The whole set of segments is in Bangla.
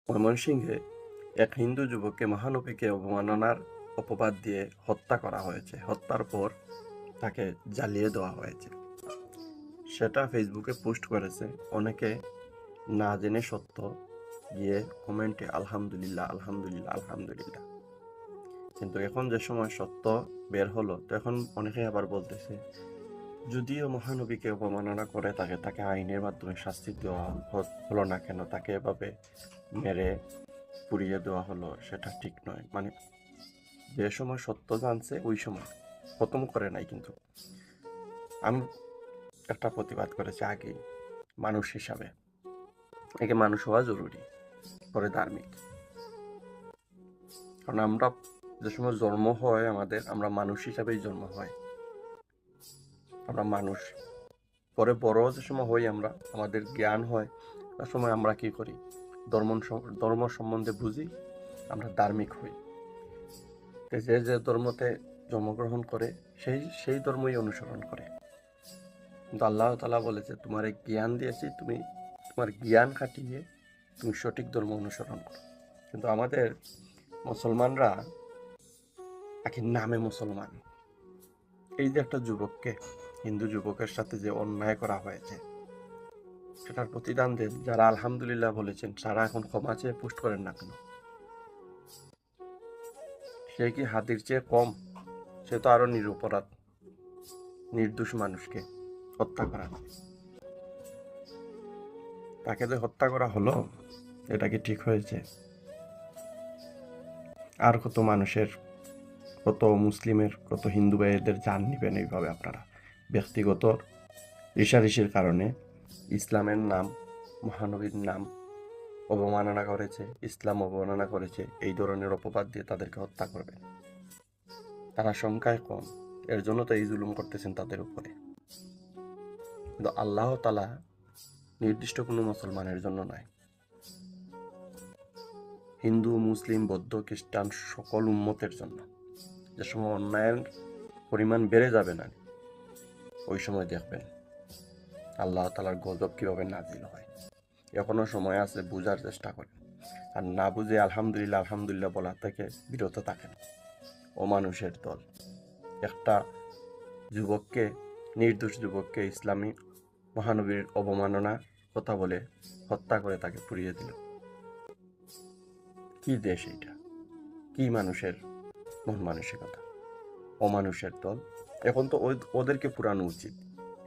ময়মনসিংহে এক হিন্দু যুবককে মহানবীকে অবমাননার অপবাদ দিয়ে হত্যা করা হয়েছে। হত্যার পর তাকে জ্বালিয়ে দেওয়া হয়েছে। সেটা ফেসবুকে পোস্ট করেছে অনেকে, না জেনে সত্য, গিয়ে কমেন্টে আলহামদুলিল্লাহ আলহামদুলিল্লাহ আলহামদুলিল্লাহ। কিন্তু এখন যে সময় সত্য বের হলো, তো এখন অনেকে আবার বলতেছে যদিও মহানবীকে অবমাননা করে তাকে আইনের মাধ্যমে শাস্তি দেওয়া হলো না কেন, তাকে এভাবে মেরে পুড়িয়ে দেওয়া হলো, সেটা ঠিক নয়। মানে যে সময় সত্য জানছে ওই সময় খতম করে নাই। কিন্তু আমি একটা প্রতিবাদ করেছি আগেই, মানুষ হিসাবে একে মানুষ হওয়া জরুরি, পরে ধার্মিক। কারণ আমরা যে সময় জন্ম হয় আমরা মানুষ হিসাবেই জন্ম হয়, আমরা মানুষ। পরে বড় যে সময় হই আমাদের জ্ঞান হয়, তার সময় আমরা কি করি, ধর্ম সম্বন্ধে বুঝি, আমরা ধার্মিক হই। যে যে ধর্মতে জন্মগ্রহণ করে সেই ধর্মই অনুসরণ করে। কিন্তু আল্লাহ তাআলা বলেছে তোমার এই জ্ঞান দিয়েছি, তুমি তোমার জ্ঞান খাটিয়ে তুমি সঠিক ধর্ম অনুসরণ করো। কিন্তু আমাদের মুসলমানরা আখির নামে মুসলমান। এই যে একটা যুবককে, হিন্দু যুবকের সাথে যে অন্যায় করা হয়েছে, সেটার প্রতিদান দেন যারা আলহামদুলিল্লাহ বলেছেন, সারা এখন ক্ষমা চেয়ে পোস্ট করেন না কেন? সে কি হাতির চেয়ে কম? সে তো আরো নিরপরাধ, নির্দোষ মানুষকে হত্যা করা। তাকে যে হত্যা করা হলো, এটা কি ঠিক হয়েছে? আর কত মানুষের, কত মুসলিমের, কত হিন্দু ভাইদের জান নিবেন এইভাবে আপনারা? ব্যক্তিগত ঋষাঋষির কারণে ইসলামের নাম, মহানবীর নাম অবমাননা করেছে, ইসলাম অবমাননা করেছে, এই ধরনের অপবাদ দিয়ে তাদেরকে হত্যা করবেন? তারা সংখ্যায় কম, এর জন্য তো এই জুলুম করতেছেন তাদের উপরে। কিন্তু আল্লাহ তাআলা নির্দিষ্ট কোনো মুসলমানের জন্য নয়, হিন্দু, মুসলিম, বৌদ্ধ, খ্রিস্টান সকল উম্মতের জন্য। যে সময় অন্যায়ের পরিমাণ বেড়ে যাবে না, ওই সময় দেখবেন আল্লাহ তাআলার গজব কিভাবে নাজিল হয়। এখনো সময় আছে, বুঝার চেষ্টা করেন। আর না বুঝে আলহামদুলিল্লাহ আলহামদুলিল্লাহ বলা থেকে বিরত থাকেন। অমানুষের দল একটা যুবককে, নির্দোষ যুবককে ইসলামী মহানবীর অবমাননা কথা বলে হত্যা করে তাকে পুড়িয়ে দিল। কি দেশ এইটা? কি মানুষের মন মানসিকতা? অমানুষের দল। এখন তো ওদেরকে পুরানো উচিত।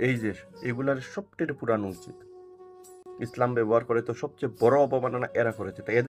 এই যে এগুলার সবচেয়ে পুরানো উচিত। ইসলাম ব্যবহার করে তো সবচেয়ে বড় অবমাননা এরা করেছে, তাই